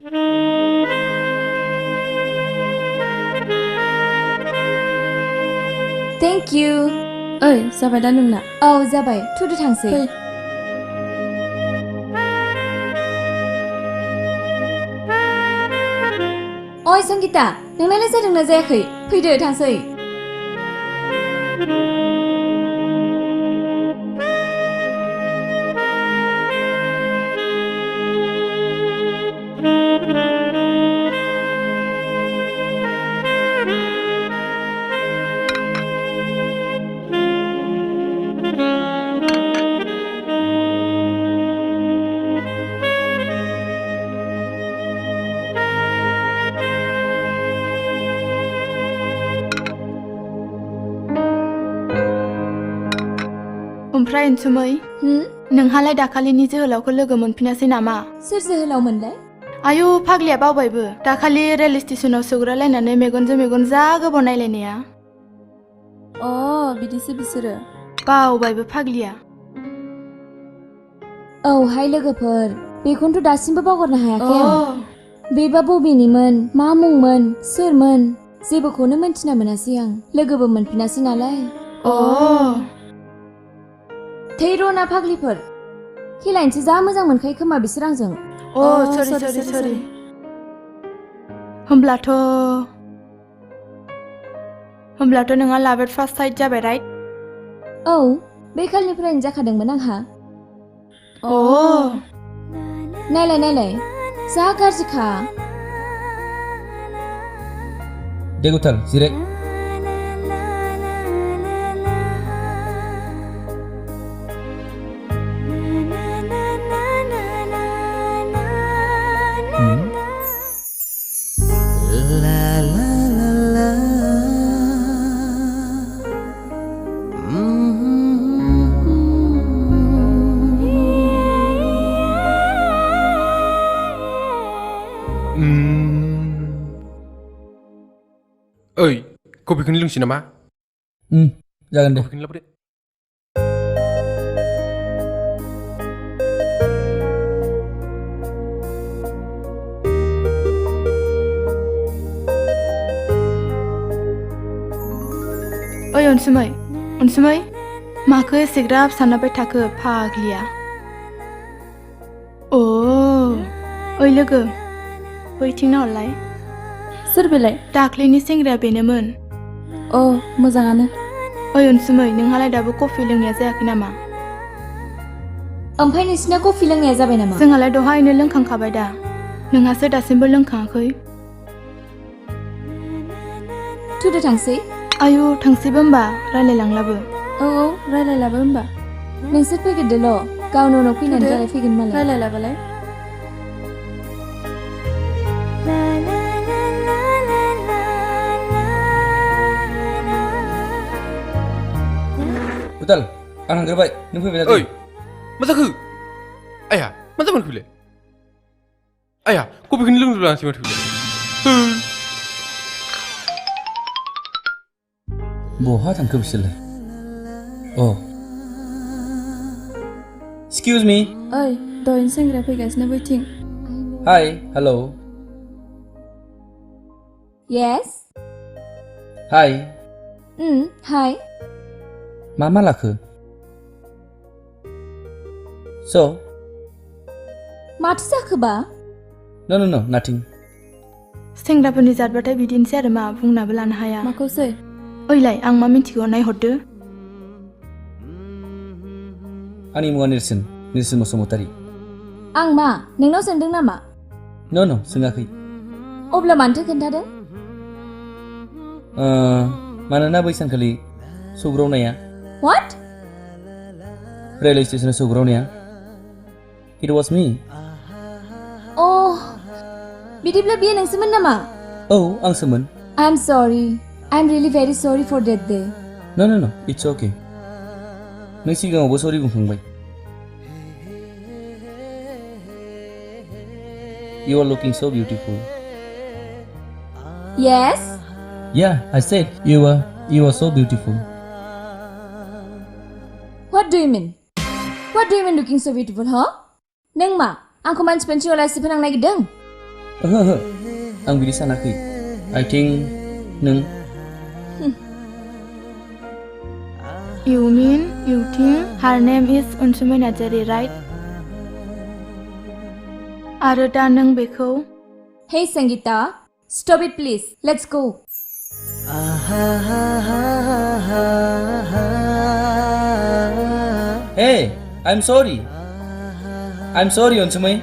Thank you. ओइ जाबाय दा नोंना औ जाबाय थुदो थांसै ओइ संगिता नोंनालाय जादोंना जायाखै फैदो थांसै ओमफ्राय अनसुमै नोंहालाय दाखालिनि जोहोलावखौ लोगो मोनफिनासै नामा सोर जोहोलावमोनलाय आयु फाग्लिया बावबायबो दाखालि रेल स्टेशनाव सौग्रालायनानै मेगनजों मेगन जा गोबाव नायलायनाया अ बिदिसो बिसोरो बावबायबो फाग्लिया औहाय लोगोफोर बेखौनोथ' दासिमबो बावगारनो हायाखै आं बेबा बबेनिमोन मा मुंमोन सोरमोन जेबोखौनो मोनथिना मोनासै आं लोगोबो मोनफिनासै नालाय थै रना फाग्लिफोर खेलायनोसो जा मोजां मोनखायो खोमा बिसोर आंजों सरि होमब्लाथ' नोंहा लाभ एट फार्स्ट साइट जाबाय राइट औ बे खालिनिफ्रायनो जाखादोंमोन आंहा नायलाय जा गाज्रिखा दे गुथाल जिराय ओइ कफिखौनो लोंसै नामा जागोन दे कफिखौनो लाबोदो ओइ अनसुमै माखो एसेग्राब सानबाय थाखो फाग्लिया ओइ लोगो बैथिं नाहरलाय सोर बेलाय दाख्लैनि सेंग्राया बेनोमोन अ मोजाङानो ओइ अनसुमै नोंहालाय दाबो कफि लोंनाया जायाखै नामा ओमफ्राय नोंसिना कफि लोंनाया जाबाय नामा जोंहालाय दहायनो लोंखांखाबाय दा नोंहासो दासिमबो लोंखाङाखै थुदो थांसै आयु थांसैबो होमबा रायलायलांलाबो औ रायलायलाबो होमबा नोंसोर फैग्रोदोल' गावनो उनाव फैनानै रायलायफैगोन मालाय रायलायलाबालाय गुथाल आं थांग्रोबाय नों फैबाय ओइ मा जाखो आया मा जाबाय फैलाय आया कफिखौनो लोंजोबलांसै माथो फैलाय बहा थांखो बिसोरलाय एक्सकिउज मी ओइ दहायनि सेंग्राया फैगासिनो बैथिं हाय हेलौ येस हाय हाय मा लाखो स' माथो जाखोबा नो नाथिं सेंग्राफोरनि जातबाथाय बिदिनोसै आरो मा बुंनाबो लानो हाया माखौसै ओइलाय आं मा मिथिगौ नायहरदो आंनि मुङा नेरसोन बसुमतारी आं मा नोंनाव सोंदों नामा नो सोङाखै अब्ला मानोथो खोन्थादों मानोना बै सानखालि सौग्रावनाया What? रेलवे स्टेशनाव सौग्रावनाया It was me. बिदिब्ला बियो नोंसोमोन नामा? औ आंसोमोन। I'm sorry. I'm really very sorry for that day. No, it's okay. नों सिगाङावबो सरि बुंखांबाय। You are looking so beautiful. Yes? Yeah, I said you are so beautiful. What do you mean? What do you mean looking so beautiful, huh? नों मा आंखौ मानसिफोरनि सिगाङाव लासि फोनांनो नागिरदों? ओहो ओहो आं बिदि सानाखै आइ थिंक नों You mean you think her name is Ansumai Narzary, right? आरो दा नों बेखौ Hey Sangeeta, stop it please. Let's go. Hey, I'm sorry. I'm sorry, Ansumai.